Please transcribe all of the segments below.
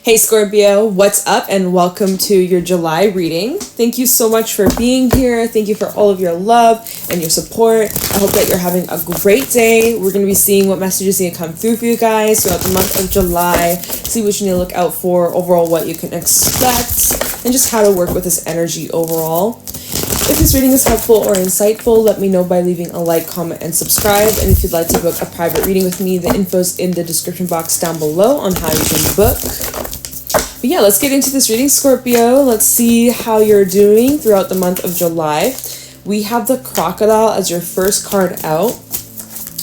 Hey Scorpio, what's up and welcome to your July reading. Thank you so much for being here. Thank you for all of your love and your support. I hope that you're having a great day. We're going to be seeing what messages need to come through for you guys throughout the month of July. See what you need to look out for, overall what you can expect, and just how to work with this energy overall. If this reading is helpful or insightful, let me know by leaving a like, comment, and subscribe. And if you'd like to book a private reading with me, the info's in the description box down below on how you can book. But yeah, let's get into this reading, Scorpio. Let's see how you're doing throughout the month of July. We have the crocodile as your first card out.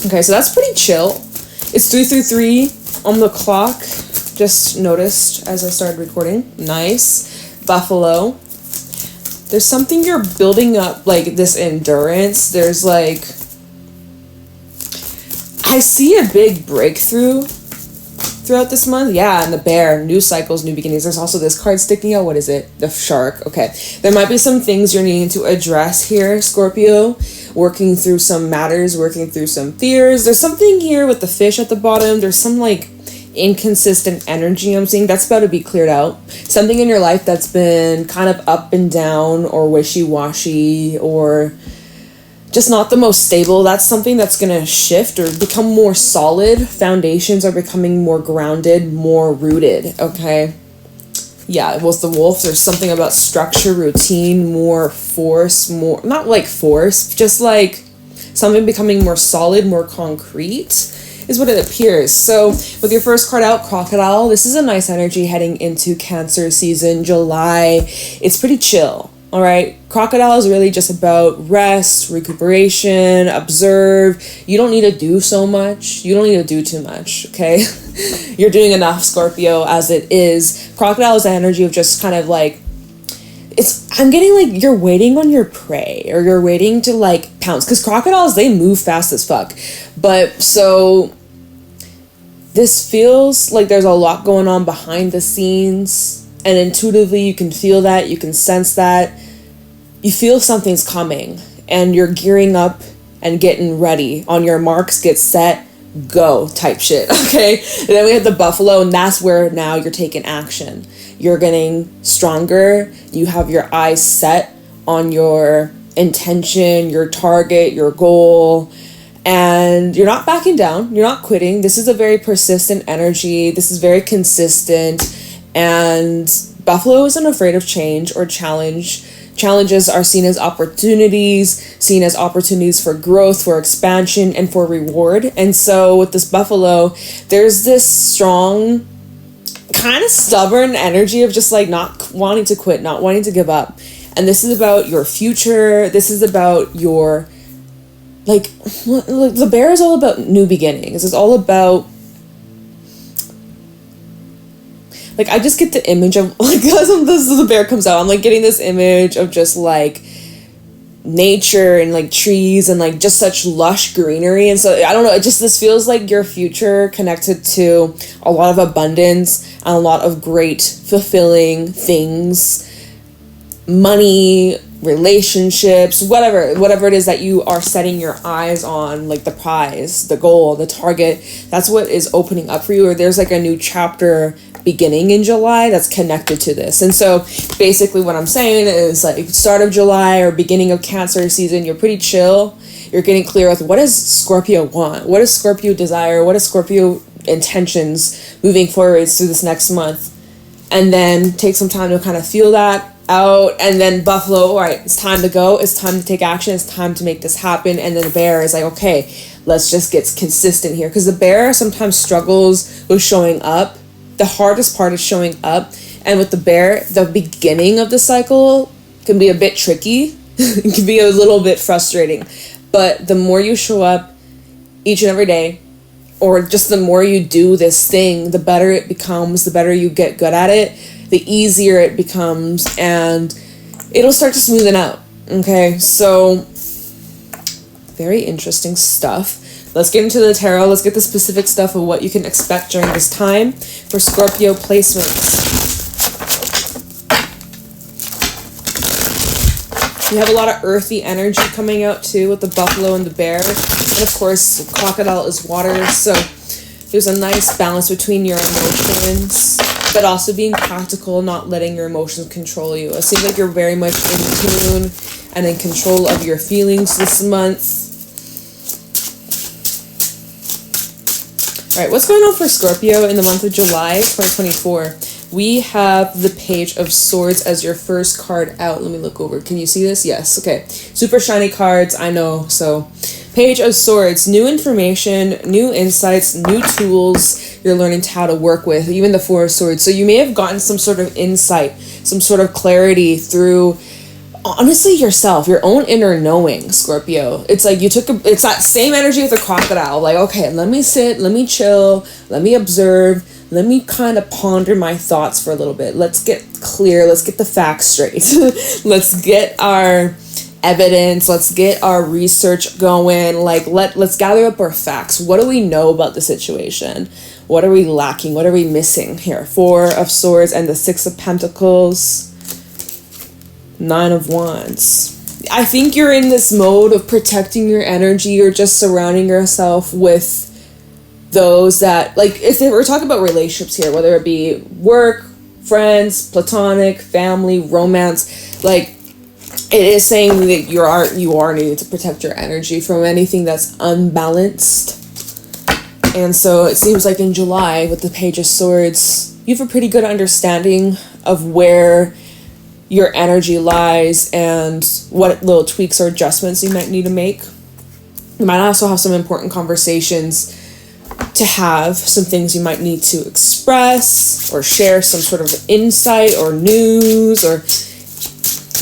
Okay, so that's pretty chill. It's 3:33 on the clock. Just noticed as I started recording. Nice. Buffalo. There's something you're building up, like this endurance. There's like, I see a big breakthrough throughout this month. Yeah, and the bear, new cycles, new beginnings. There's also this card sticking out. What is it? The shark. Okay. There might be some things you're needing to address here, Scorpio. Working through some matters, working through some fears. There's something here with the fish at the bottom. There's some like inconsistent energy I'm seeing that's about to be cleared out. Something in your life that's been kind of up and down or wishy-washy or just not the most stable. That's something that's going to shift or become more solid. Foundations are becoming more grounded, more rooted, okay? Yeah, with the wolf, there's something about structure, routine, more force, more, not like force, just like something becoming more solid, more concrete is what it appears. So with your first card out, crocodile, this is a nice energy heading into Cancer season, July. It's pretty chill, all right? Crocodile is really just about rest, recuperation, observe. You don't need to do so much. You don't need to do too much, okay? You're doing enough, Scorpio, as it is. Crocodile is the energy of just kind of like, I'm getting like you're waiting on your prey or you're waiting to like pounce, because crocodiles, they move fast as fuck. But so this feels like there's a lot going on behind the scenes, and intuitively you can feel that, you can sense that. You feel something's coming and you're gearing up and getting ready. On your marks, get set, go type shit, okay? And then we have the buffalo, and that's where now you're taking action. You're getting stronger. You have your eyes set on your intention, your target, your goal, and you're not backing down. You're not quitting. This is a very persistent energy. This is very consistent, and buffalo isn't afraid of change or challenge. Challenges are seen as opportunities for growth, for expansion, and for reward. And so with this buffalo, there's this strong, kind of stubborn energy of just like not wanting to quit, not wanting to give up. And this is about your future. This is about your, like the bear is all about new beginnings. It's all about, like, I just get the image of, like, as the bear comes out, I'm like getting this image of just like nature and like trees and like just such lush greenery. And so I don't know, it just, this feels like your future connected to a lot of abundance and a lot of great fulfilling things, money, relationships, whatever it is that you are setting your eyes on, like the prize, the goal, the target. That's what is opening up for you, or there's like a new chapter beginning in July that's connected to this. And so basically what I'm saying is, like, start of July or beginning of Cancer season, you're pretty chill. You're getting clear with what does Scorpio want? What does Scorpio desire? What is Scorpio intentions moving forward through this next month? And then take some time to kind of feel that out. And then buffalo, all right, it's time to go. It's time to take action. It's time to make this happen. And then the bear is like, okay, let's just get consistent here. Because the bear sometimes struggles with showing up. The hardest part is showing up. And with the bear, the beginning of the cycle can be a bit tricky. It can be a little bit frustrating. But the more you show up each and every day, or just the more you do this thing, the better it becomes, the better you get good at it, the easier it becomes, and it'll start to smoothen out. Okay, so very interesting stuff. Let's get into the tarot. Let's get the specific stuff of what you can expect during this time for Scorpio placements. You have a lot of earthy energy coming out too with the buffalo and the bear. And of course, crocodile is water. So there's a nice balance between your emotions but also being practical, not letting your emotions control you. It seems like you're very much in tune and in control of your feelings this month. All right, what's going on for Scorpio in the month of July 2024? We have the Page of Swords as your first card out. Let me look over. Can you see this? Yes. Okay. Super shiny cards. I know. So, Page of Swords. New information, new insights, new tools you're learning how to work with. Even the Four of Swords. So, you may have gotten some sort of insight, some sort of clarity through, honestly, yourself, your own inner knowing, Scorpio. It's like it's that same energy with a crocodile. Like, okay, let me sit, let me chill, let me observe. Let me kind of ponder my thoughts for a little bit. Let's get clear. Let's get the facts straight. Let's get our evidence. Let's get our research going. Like, let's gather up our facts. What do we know about the situation? What are we lacking? What are we missing here? Four of Swords and the Six of Pentacles. Nine of Wands. I think you're in this mode of protecting your energy or just surrounding yourself with those that, like, if we're talking about relationships here, whether it be work, friends, platonic, family, romance, like, it is saying that you are needing to protect your energy from anything that's unbalanced. And so it seems like in July with the Page of Swords, you have a pretty good understanding of where your energy lies and what little tweaks or adjustments you might need to make. You might also have some important conversations to have, some things you might need to express or share, some sort of insight or news or,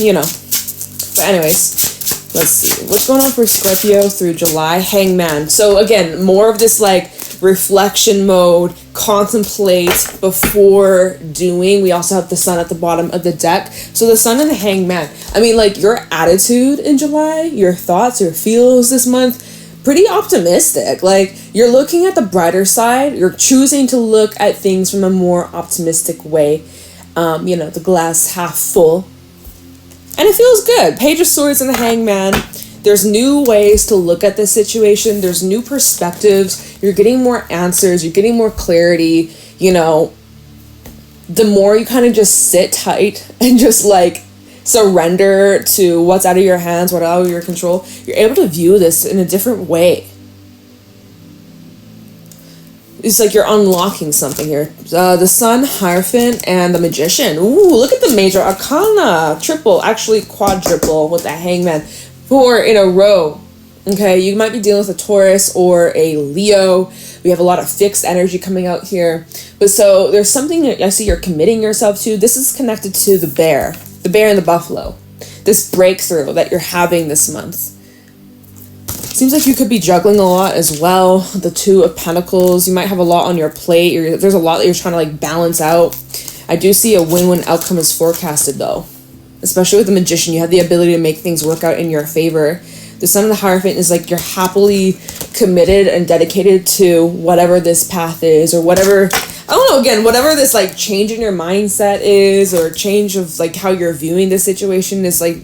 you know. But anyways, let's see. What's going on for Scorpio through July? Hangman. So again, more of this like reflection mode, contemplate before doing. We also have the Sun at the bottom of the deck. So the Sun and the Hangman. I mean, like, your attitude in July, your thoughts, your feels this month, pretty optimistic. Like, you're looking at the brighter side. You're choosing to look at things from a more optimistic way. You know, the glass half full. And it feels good. Page of Swords and the Hangman. There's new ways to look at this situation. There's new perspectives. You're getting more answers. You're getting more clarity. You know, the more you kind of just sit tight and just like surrender to what's out of your hands, what's out of your control, you're able to view this in a different way. It's like you're unlocking something here. The Sun, Hierophant, and the Magician. Ooh, look at the major arcana. Triple, actually quadruple with the Hangman. 4 in a row. Okay, you might be dealing with a Taurus or a Leo. We have a lot of fixed energy coming out here. But so there's something that I see you're committing yourself to. This is connected to the bear and the buffalo. This breakthrough that you're having this month. Seems like you could be juggling a lot as well. The Two of Pentacles. You might have a lot on your plate. There's a lot that you're trying to like balance out. I do see a win-win outcome is forecasted though. Especially with the Magician, you have the ability to make things work out in your favor. The Sun of the Hierophant is like you're happily committed and dedicated to whatever this path is, or whatever, I don't know, again, whatever this like change in your mindset is, or change of like how you're viewing this situation is like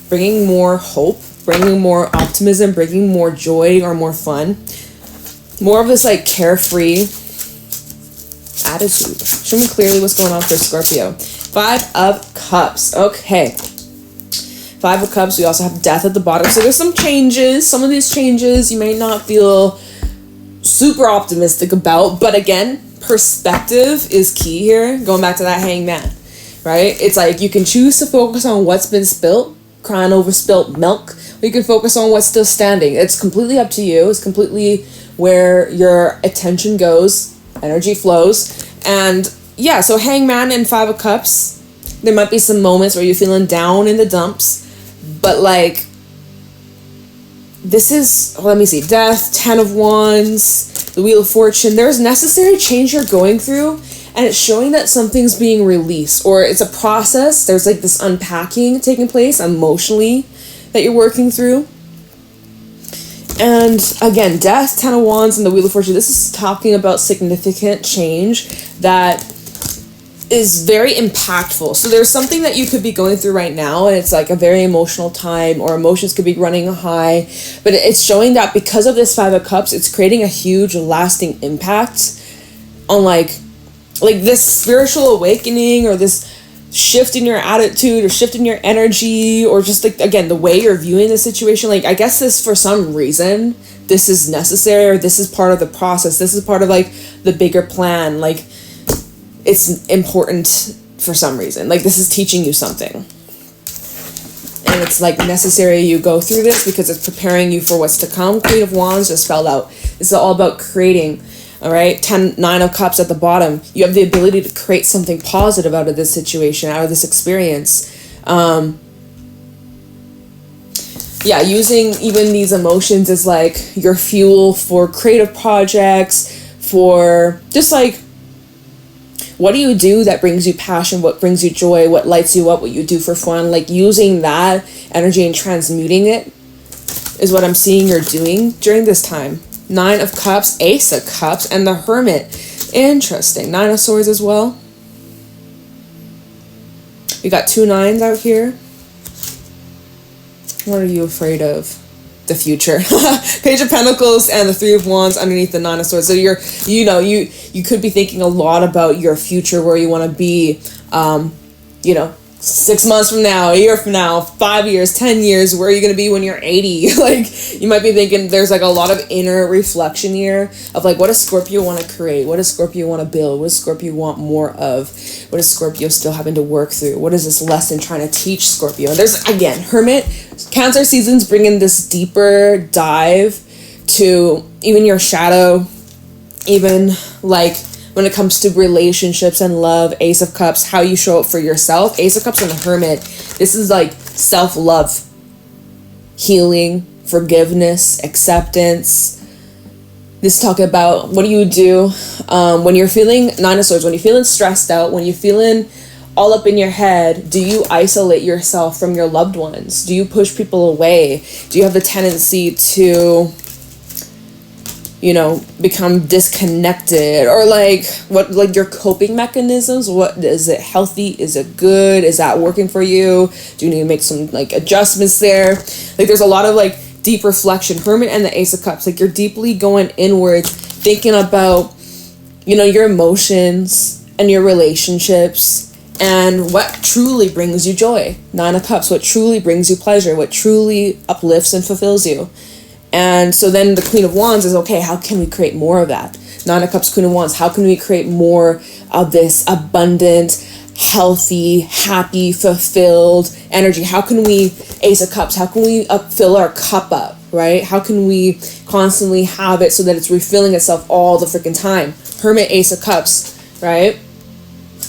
bringing more hope, bringing more optimism, bringing more joy or more fun. More of this like carefree attitude. Show me clearly what's going on for Scorpio. 5 of Cups. Okay. 5 of Cups. We also have Death at the bottom. So there's some changes. Some of these changes you may not feel super optimistic about. But again, perspective is key here. Going back to that Hangman. Right? It's like you can choose to focus on what's been spilt. Crying over spilt milk. Or you can focus on what's still standing. It's completely up to you. It's completely where your attention goes. Energy flows. And yeah, so Hangman and 5 of Cups, there might be some moments where you're feeling down in the dumps, but like, this is, let me see, Death, 10 of Wands, the Wheel of Fortune. There's necessary change you're going through, and it's showing that something's being released, or it's a process. There's like this unpacking taking place emotionally that you're working through. And again, Death, 10 of Wands, and the Wheel of Fortune. This is talking about significant change that is very impactful. So there's something that you could be going through right now, and it's like a very emotional time, or emotions could be running high, but it's showing that because of this 5 of Cups, it's creating a huge lasting impact on like like this spiritual awakening or this shift in your attitude or shift in your energy, or just like, again, the way you're viewing the situation. Like, I guess this, for some reason, this is necessary, or this is part of the process. This is part of like the bigger plan. Like, it's important for some reason. Like, this is teaching you something. And it's like necessary you go through this because it's preparing you for what's to come. Queen of Wands just fell out. It's all about creating. All right, 9 of Cups at the bottom. You have the ability to create something positive out of this situation, out of this experience. Yeah, using even these emotions as like your fuel for creative projects, for just like, what do you do that brings you passion? What brings you joy? What lights you up? What you do for fun? Like, using that energy and transmuting it is what I'm seeing you're doing during this time. 9 of Cups, Ace of Cups, and the Hermit. Interesting. 9 of Swords as well. We got 2 9s out here. What are you afraid of? The future. Page of Pentacles and the 3 of Wands underneath the 9 of Swords. So you could be thinking a lot about your future, where you want to be, 6 months from now, a year from now, 5 years, 10 years, where are you going to be when you're 80? Like, you might be thinking there's like a lot of inner reflection here of like, what does Scorpio want to create? What does Scorpio want to build? What does Scorpio want more of? What is Scorpio still having to work through? What is this lesson trying to teach Scorpio? And there's, again, Hermit, Cancer season's bringing this deeper dive to even your shadow, even like when it comes to relationships and love. Ace of Cups, how you show up for yourself. Ace of Cups and the Hermit, this is like self-love, healing, forgiveness, acceptance. This talk about, what do you do when you're feeling, 9 of Swords, when you're feeling stressed out, when you're feeling all up in your head. Do you isolate yourself from your loved ones? Do you push people away? Do you have the tendency to, become disconnected? Or like, what, like your coping mechanisms? What is it? Healthy? Is it good? Is that working for you? Do you need to make some like adjustments there? Like, there's a lot of like deep reflection. Hermit and the Ace of Cups, like you're deeply going inward, thinking about, your emotions and your relationships and what truly brings you joy. 9 of Cups, what truly brings you pleasure, what truly uplifts and fulfills you. And so then the Queen of Wands is, okay, how can we create more of that? 9 of Cups, Queen of Wands, how can we create more of this abundant, healthy, happy, fulfilled energy? How can we, Ace of Cups, how can we fill our cup up, right? How can we constantly have it so that it's refilling itself all the freaking time? Hermit, Ace of Cups, right?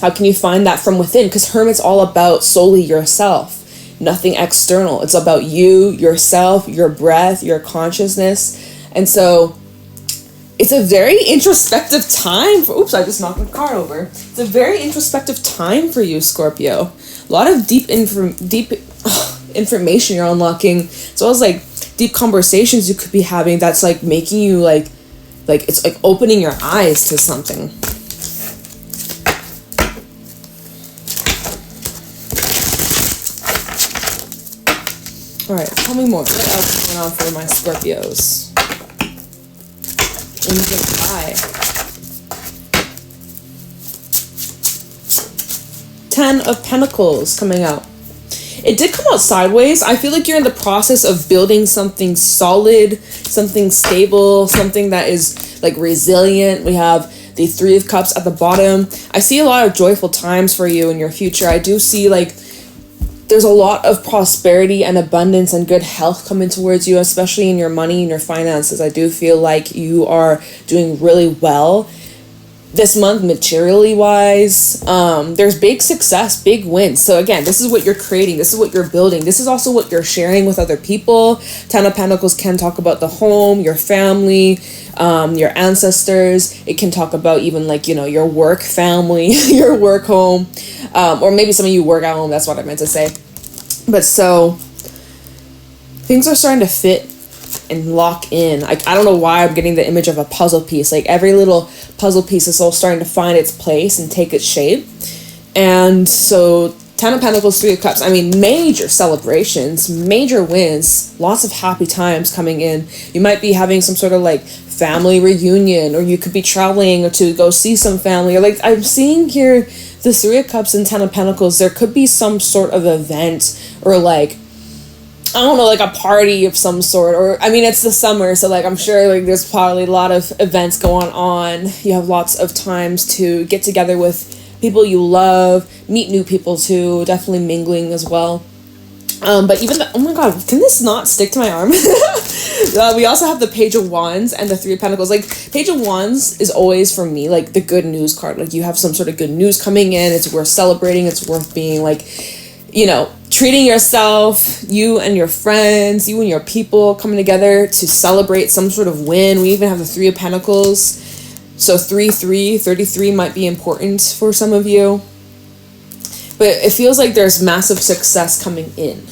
How can you find that from within? Because Hermit's all about solely yourself. Nothing external. It's about you, yourself, your breath, your consciousness. And so it's a very introspective time for, oops, I just knocked my car over. It's a very introspective time for you, Scorpio. A lot of deep information you're unlocking, as well as like deep conversations you could be having that's like making you like it's like opening your eyes to something. All right, tell me more. What else is going on for my Scorpios? In July. 10 of Pentacles coming out. It did come out sideways. I feel like you're in the process of building something solid, something stable, something that is like resilient. We have the 3 of Cups at the bottom. I see a lot of joyful times for you in your future. I do see like there's a lot of prosperity and abundance and good health coming towards you, especially in your money and your finances. I do feel like you are doing really well this month, materially wise. There's big success, big wins. So again, this is what you're creating. This is what you're building. This is also what you're sharing with other people. 10 of Pentacles can talk about the home, your family, your ancestors. It can talk about even like, your work family, your work home, or maybe some of you work at home. That's what I meant to say. But so things are starting to fit and lock in. I don't know why I'm getting the image of a puzzle piece. Like every little puzzle piece is all starting to find its place and take its shape. And so 10 of Pentacles, 3 of Cups. I mean, major celebrations, major wins, lots of happy times coming in. You might be having some sort of like family reunion, or you could be traveling to go see some family, or like I'm seeing here the Three of Cups and Ten of Pentacles. There could be some sort of event, or like, I don't know, like a party of some sort, or I mean, it's the summer, so like I'm sure like there's probably a lot of events going on. You have lots of times to get together with people you love, meet new people too, definitely mingling as well. But even oh my god, can this not stick to my arm? We also have the Page of Wands and the Three of Pentacles. Like, Page of Wands is always, for me, like the good news card. Like, you have some sort of good news coming in. It's worth celebrating. It's worth being like, you know, treating yourself, you and your friends, you and your people coming together to celebrate some sort of win. We even have the Three of Pentacles. So 33 might be important for some of you. But it feels like there's massive success coming in.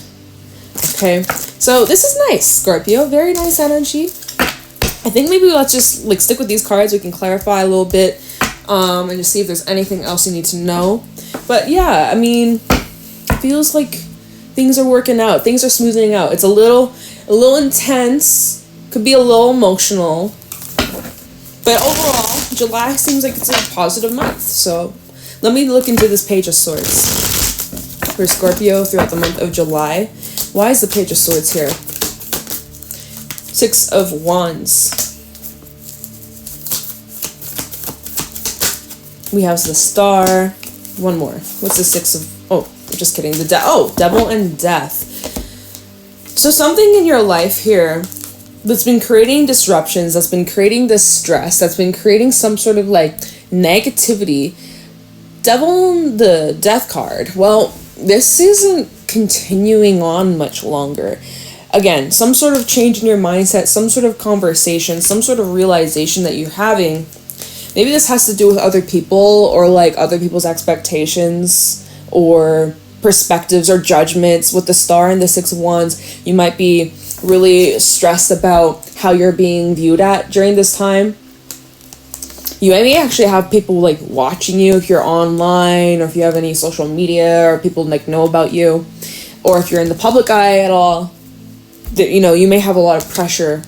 Okay, so this is nice, Scorpio. Very nice energy. I think maybe let's just like stick with these cards. We can clarify a little bit, and just see if there's anything else you need to know. But yeah, I mean, it feels like things are working out. Things are smoothing out. It's a little intense. Could be a little emotional. But overall, July seems like it's a positive month. So let me look into this Page of Swords for Scorpio throughout the month of July. Why is the Page of Swords here? Six of Wands. We have the Star. One more. What's the Six of... Oh, I'm just kidding. Devil and Death. So something in your life here that's been creating disruptions, that's been creating this stress, that's been creating some sort of like negativity. Devil and the Death card. Well, this isn't continuing on much longer. Again, some sort of change in your mindset, some sort of conversation, some sort of realization that you're having. Maybe this has to do with other people, or like other people's expectations or perspectives or judgments. With the Star and the Six of Wands, you might be really stressed about how you're being viewed at during this time. You may actually have people like watching you if you're online, or if you have any social media, or people like know about you, or if you're in the public eye at all. You know, you may have a lot of pressure,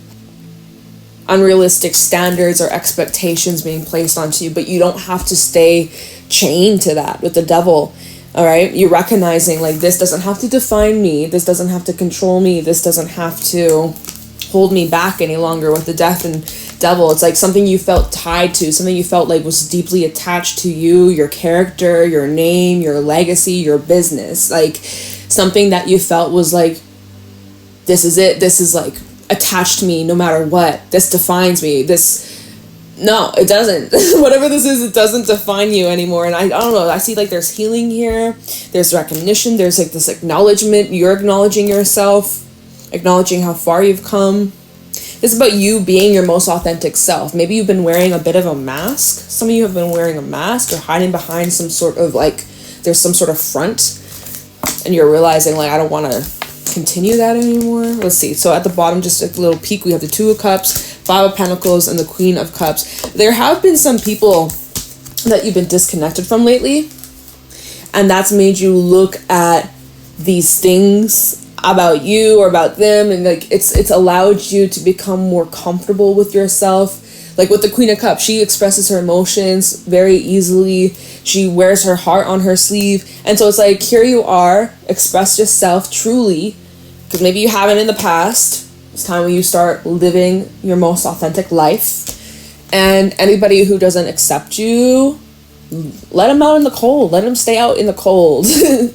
unrealistic standards or expectations being placed onto you, but you don't have to stay chained to that with the Devil. All right, you're recognizing like this doesn't have to define me, this doesn't have to control me, this doesn't have to hold me back any longer. With the Death and Devil, it's like something you felt tied to, something you felt like was deeply attached to you, your character, your name, your legacy, your business, like something that you felt was like, this is it, this is like attached to me no matter what, this defines me. No, it doesn't. Whatever this is, it doesn't define you anymore. And I don't know, I see like there's healing here, there's recognition, there's like this acknowledgement. You're acknowledging yourself, acknowledging how far you've come. It's about you being your most authentic self. Maybe you've been wearing a bit of a mask. Some of you have been wearing a mask or hiding behind some sort of like, there's some sort of front, and you're realizing like, I don't want to continue that anymore. Let's see. So at the bottom, just a little peek, we have the Two of Cups, Five of Pentacles, and the Queen of Cups. There have been some people that you've been disconnected from lately, and that's made you look at these things about you or about them, and like it's allowed you to become more comfortable with yourself. Like with the Queen of Cups, she expresses her emotions very easily. She wears her heart on her sleeve, and so it's like, here you are, express yourself truly, because maybe you haven't in the past. It's time when you start living your most authentic life. And anybody who doesn't accept you, let them out in the cold. Let them stay out in the cold.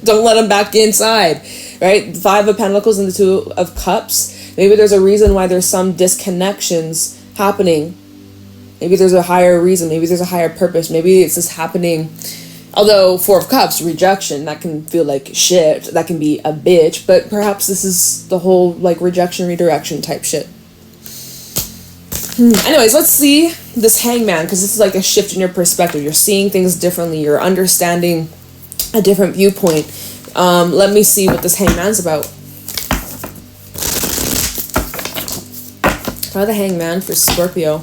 Don't let them back inside, right? Five of Pentacles and the Two of Cups. Maybe there's a reason why there's some disconnections happening. Maybe there's a higher reason. Maybe there's a higher purpose. Maybe it's just happening. Although Four of Cups, rejection, that can feel like shit. That can be a bitch. But perhaps this is the whole like rejection, redirection type shit. Anyways, let's see this Hangman, because this is like a shift in your perspective. You're seeing things differently. You're understanding a different viewpoint. Let me see what this Hangman's about. Try the Hangman for Scorpio.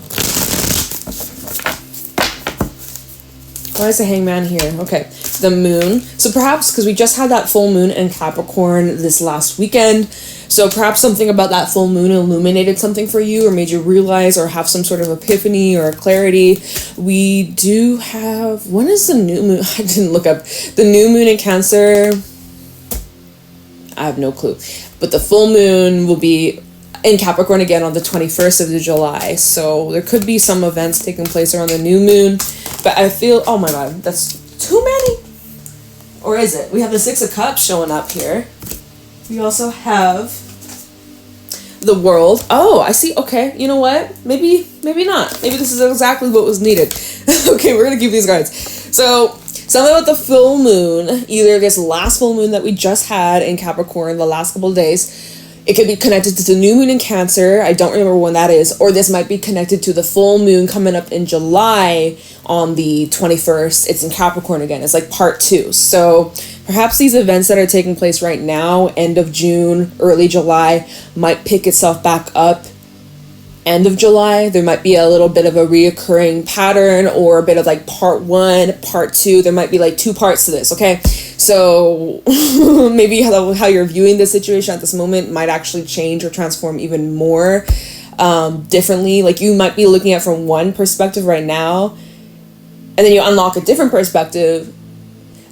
Why is the Hangman here? Okay, the Moon. So perhaps because we just had that full moon in Capricorn this last weekend, So perhaps something about that full moon illuminated something for you or made you realize or have some sort of epiphany or clarity. We do have, when is the new moon? I didn't look up. The new moon in Cancer, I have no clue. But the full moon will be in Capricorn again on the 21st of July. So there could be some events taking place around the new moon. But I feel, oh my God, that's too many. Or is it? We have the Six of Cups showing up here. We also have the World. Oh, I see. Okay, you know what? Maybe not. Maybe this is exactly what was needed. Okay, we're going to keep these cards. So, something about the full moon, either this last full moon that we just had in Capricorn the last couple of days, it could be connected to the new moon in Cancer. I don't remember when that is. Or this might be connected to the full moon coming up in July on the 21st. It's in Capricorn again. It's like part 2. So perhaps these events that are taking place right now, end of June, early July, might pick itself back up end of July. There might be a little bit of a reoccurring pattern or a bit of like part 1, part 2. There might be like 2 parts to this, okay? So maybe how you're viewing the situation at this moment might actually change or transform even more differently. Like you might be looking at it from one perspective right now, and then you unlock a different perspective.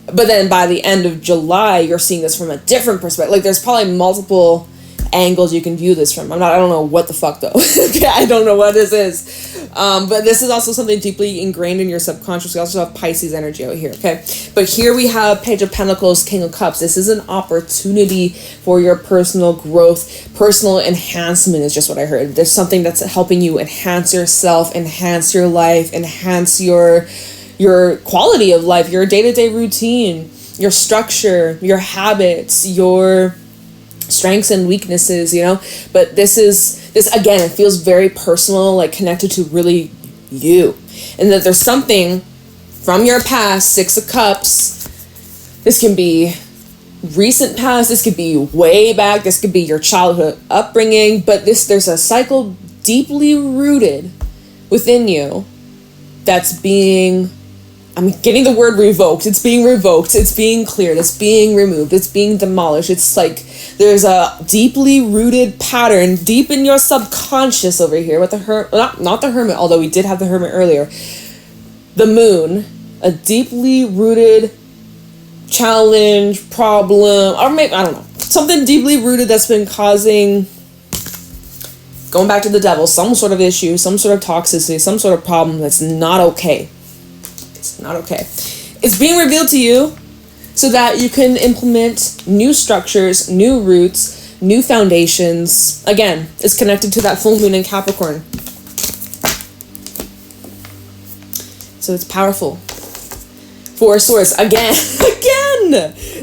But then by the end of July, you're seeing this from a different perspective. Like there's probably multiple angles you can view this from. I don't know what the fuck though. Okay, I don't know what this is. But this is also something deeply ingrained in your subconscious. We also have Pisces energy out here, okay? But here we have Page of Pentacles, King of Cups. This is an opportunity for your personal growth. Personal enhancement is just what I heard. There's something that's helping you enhance yourself, enhance your life, enhance your quality of life, your day-to-day routine, your structure, your habits, your strengths and weaknesses, you know. But this again, it feels very personal, like connected to really you, and that there's something from your past. Six of Cups, this can be recent past, this could be way back, this could be your childhood upbringing, but there's a cycle deeply rooted within you that's being, I'm getting the word revoked. It's being revoked. It's being cleared. It's being removed. It's being demolished. It's like there's a deeply rooted pattern deep in your subconscious over here with the not the Hermit, although we did have the Hermit earlier. The Moon, a deeply rooted challenge, problem, or maybe, I don't know, something deeply rooted that's been causing, going back to the Devil, some sort of issue, some sort of toxicity, some sort of problem that's not okay. It's not okay. It's being revealed to you so that you can implement new structures, new roots, new foundations. Again, it's connected to that full moon in Capricorn. So it's powerful. Four of Swords. Again.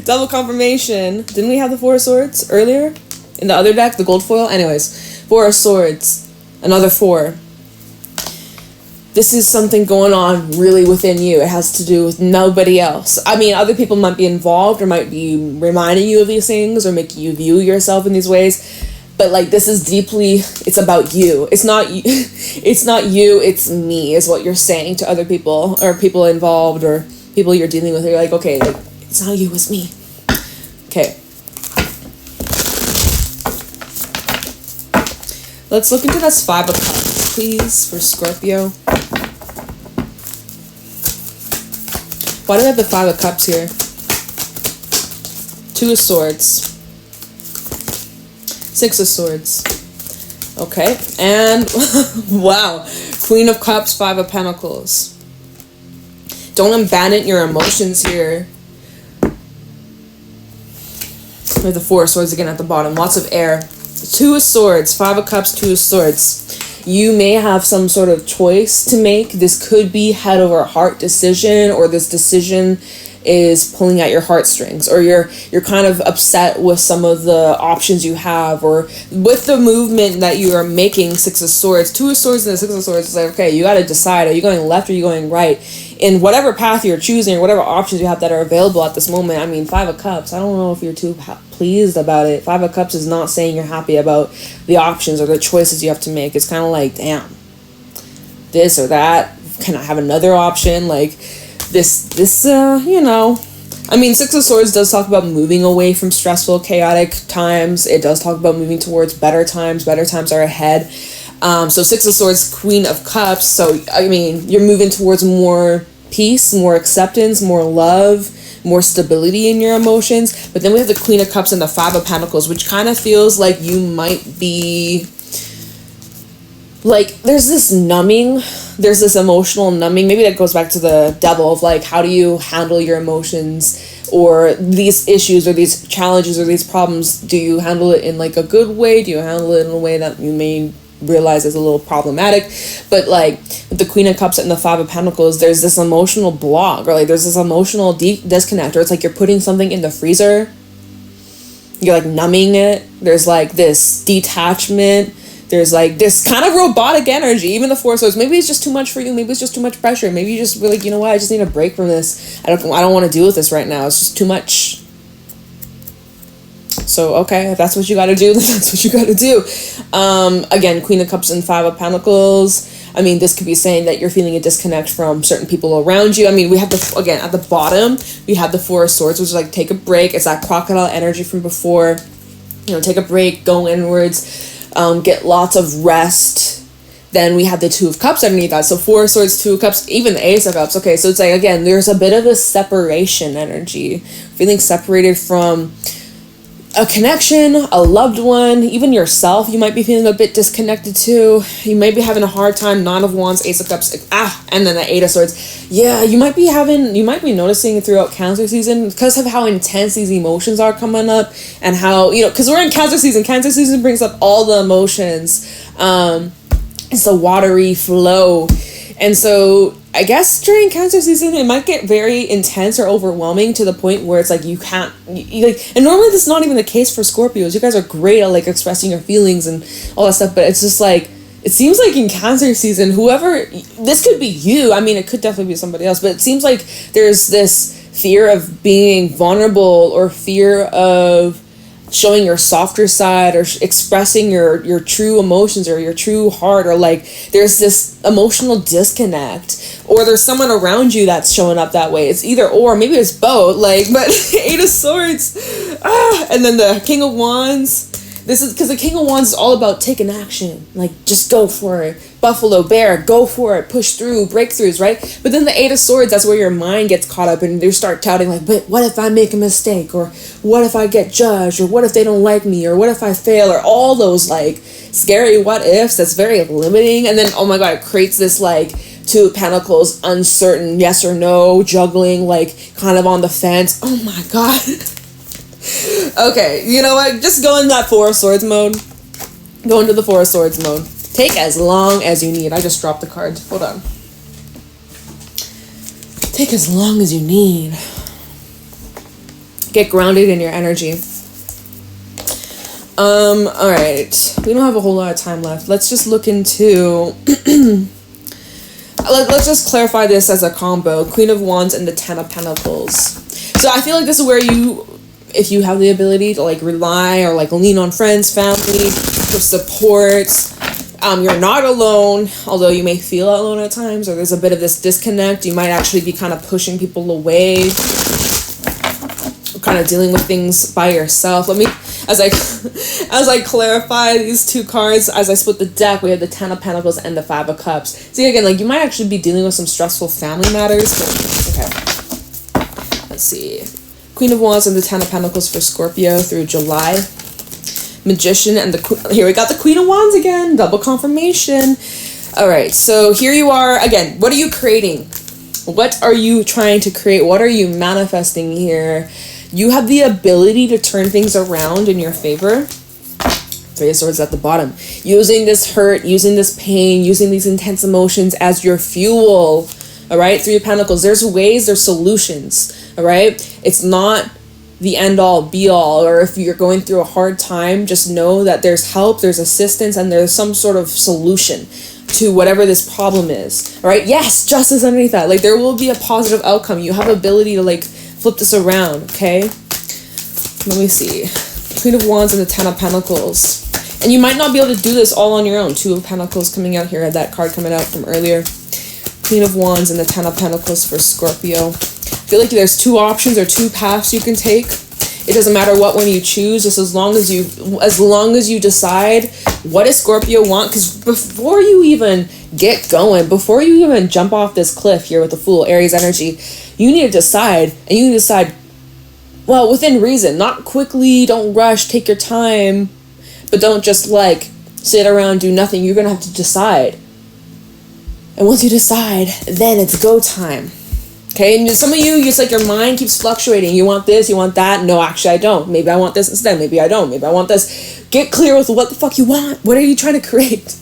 Double confirmation. Didn't we have the Four of Swords earlier? In the other deck, the gold foil? Anyways, Four of Swords. Another 4. This is something going on really within you. It has to do with nobody else. I mean, other people might be involved or might be reminding you of these things or making you view yourself in these ways. But like, this is deeply, it's about you. It's not you, it's me is what you're saying to other people or people involved or people you're dealing with. You're like, okay, like, it's not you, it's me. Okay. Let's look into this 5 of Cups, please, for Scorpio. Why do I have the 5 of Cups here? 2 of Swords. 6 of Swords. Okay, and wow. Queen of Cups, 5 of Pentacles. Don't abandon your emotions here. With the 4 of Swords again at the bottom. Lots of air. 2 of Swords, 5 of Cups, 2 of Swords. You may have some sort of choice to make. This could be head over heart decision, or this decision is pulling at your heartstrings, or you're kind of upset with some of the options you have, or with the movement that you are making. 6 of Swords, 2 of Swords, and the 6 of Swords. It's like, okay, you got to decide. Are you going left or are you going right? In whatever path you're choosing, or whatever options you have that are available at this moment. I mean, 5 of Cups, I don't know if you're too pleased about it. 5 of Cups is not saying you're happy about the options or the choices you have to make. It's kind of like, damn, this or that. Can I have another option? Like, this, you know, I mean, Six of Swords does talk about moving away from stressful, chaotic times. It does talk about moving towards better times. Better times are ahead. So Six of Swords, Queen of Cups. So, I mean, you're moving towards more peace, more acceptance, more love, more stability in your emotions. But then we have the Queen of Cups and the Five of Pentacles, which kind of feels like you might be... like, there's this numbing, there's this emotional numbing. Maybe that goes back to the Devil of, like, how do you handle your emotions or these issues or these challenges or these problems? Do you handle it in, like, a good way? Do you handle it in a way that you may realize is a little problematic? But, like, with the Queen of Cups and the Five of Pentacles, there's this emotional block, or, like, there's this emotional disconnect, or it's like you're putting something in the freezer. You're, like, numbing it. There's, like, this detachment. There's, like, this kind of robotic energy. Even the Four of Swords. Maybe it's just too much for you. Maybe it's just too much pressure. Maybe you just really, you know what? I just need a break from this. I don't want to deal with this right now. It's just too much. So, okay, if that's what you got to do, then that's what you got to do. Again, Queen of Cups and Five of Pentacles. I mean, this could be saying that you're feeling a disconnect from certain people around you. I mean, we have again, at the bottom, we have the Four of Swords, which is like, take a break. It's that crocodile energy from before. You know, take a break, go inwards, get lots of rest. Then we have the Two of Cups underneath that. So Four of Swords, Two of Cups, even the Ace of Cups. Okay, so it's like, again, there's a bit of a separation energy. Feeling separated from a connection, a loved one, even yourself. You might be feeling a bit disconnected too. You might be having a hard time. Nine of Wands, Ace of Cups, and then the Eight of Swords. Yeah, you might be noticing throughout Cancer season, because of how intense these emotions are coming up, and how, you know, because we're in Cancer season. Cancer season brings up all the emotions. It's a watery flow. And so I guess during Cancer season, it might get very intense or overwhelming to the point where it's like you can't, like, and normally this is not even the case for Scorpios. You guys are great at, like, expressing your feelings and all that stuff, but it's just like, it seems like in Cancer season, whoever, this could be you, I mean, it could definitely be somebody else, but it seems like there's this fear of being vulnerable, or fear of showing your softer side, or expressing your true emotions, or your true heart, or like there's this emotional disconnect, or there's someone around you that's showing up that way. It's either or, maybe it's both, like, but Eight of Swords, and then the King of Wands. This is because the King of Wands is all about taking action, like, just go for it. Buffalo, bear, go for it, push through, breakthroughs, right? But then the Eight of Swords, that's where your mind gets caught up, and you start doubting, like, but what if I make a mistake, or what if I get judged, or what if they don't like me, or what if I fail, or all those, like, scary what ifs. That's very limiting. And then, oh my god, it creates this, like, Two of Pentacles, uncertain, yes or no, juggling, like, kind of on the fence. Oh my god. Okay, you know what? Just go in that Four of Swords mode. Go into the Four of Swords mode. Take as long as you need. I just dropped the cards. Hold on. Take as long as you need. Get grounded in your energy. Alright. We don't have a whole lot of time left. Let's just look into... Let's just clarify this as a combo. Queen of Wands and the Ten of Pentacles. So I feel like this is where you... if you have the ability to, like, rely or, like, lean on friends, family for support, you're not alone, although you may feel alone at times, or there's a bit of this disconnect. You might actually be kind of pushing people away, kind of dealing with things by yourself. Let me, as I clarify these two cards, as I split the deck, we have the Ten of Pentacles and the Five of Cups. See, again, like, you might actually be dealing with some stressful family matters, but, okay. Let's see. Queen of Wands and the Ten of Pentacles for Scorpio through July. Magician and here we got the Queen of Wands again. Double confirmation. All right, so here you are again. What are you creating? What are you trying to create? What are you manifesting here? You have the ability to turn things around in your favor. Three of Swords at the bottom. Using this hurt, using this pain, using these intense emotions as your fuel. All right, Three of Pentacles. There's ways, there's solutions. All right, it's not the end all be all, or if you're going through a hard time, just know that there's help, there's assistance, and there's some sort of solution to whatever this problem is. All right, yes, justice underneath that. Like, there will be a positive outcome. You have ability to, like, flip this around. Okay, let me see. Queen of Wands and the Ten of Pentacles, and you might not be able to do this all on your own. Two of Pentacles coming out here. That card coming out from earlier. Queen of Wands and the Ten of Pentacles for Scorpio. feel like there's two options or two paths you can take. It doesn't matter what one you choose, just as long as you decide what does Scorpio want. Because before you even get going, before you even jump off this cliff here with the Fool, Aries energy, you need to decide, and you need to decide, well, within reason, not quickly, don't rush, take your time, but don't just like sit around, do nothing. You're gonna have to decide. And once you decide, then it's go time. Okay, and some of you, it's like your mind keeps fluctuating. You want this, you want that. No, actually, I don't. Maybe I want this instead. Maybe I don't. Maybe I want this. Get clear with what the fuck you want. What are you trying to create?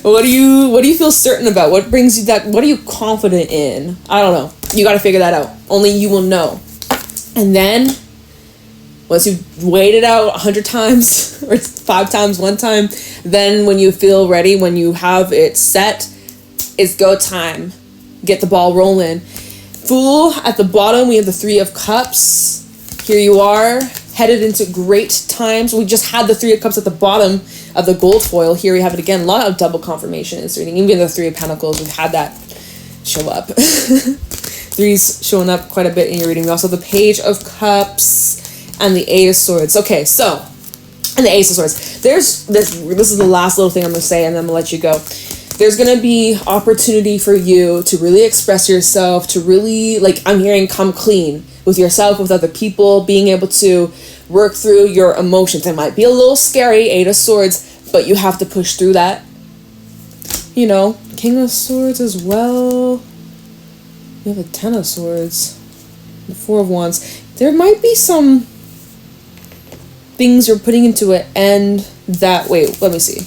What do you feel certain about? What brings you that? What are you confident in? I don't know. You got to figure that out. Only you will know. And then, once you've weighed it out 100 times or 5 times, 1 time, then when you feel ready, when you have it set, it's go time. Get the ball rolling. Fool, at the bottom, we have the 3 of Cups. Here you are, headed into great times. We just had the 3 of Cups at the bottom of the gold foil. Here we have it again. A lot of double confirmation in this reading. Even the 3 of Pentacles, we've had that show up. 3's showing up quite a bit in your reading. We also have the Page of Cups and the 8 of Swords. Okay, so, and the Ace of Swords. There's this is the last little thing I'm going to say, and then I'm going to let you go. There's going to be opportunity for you to really express yourself, to really, like I'm hearing, come clean with yourself, with other people, being able to work through your emotions. It might be a little scary, 8 of Swords, but you have to push through that. You know, King of Swords as well. You have a 10 of Swords, the 4 of Wands. There might be some things you're putting into an end that, wait, let me see.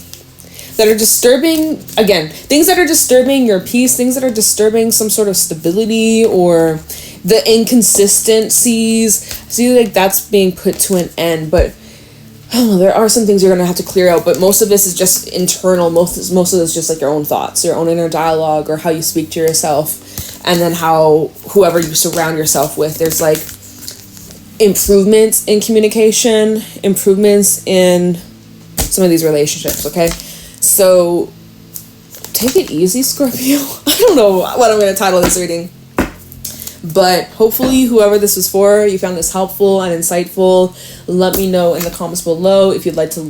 That are disturbing, again, things that are disturbing your peace, things that are disturbing some sort of stability or the inconsistencies. See, like that's being put to an end, but I don't know, there are some things you're going to have to clear out, but most of this is just internal. Most of this is just like your own thoughts, your own inner dialogue, or how you speak to yourself, and then how whoever you surround yourself with. There's like improvements in communication, improvements in some of these relationships, okay? So, take it easy, Scorpio. I don't know what I'm going to title this reading. But hopefully, whoever this was for, you found this helpful and insightful. Let me know in the comments below if you'd like to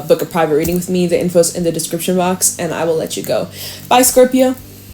book a private reading with me. The info's in the description box, and I will let you go. Bye, Scorpio.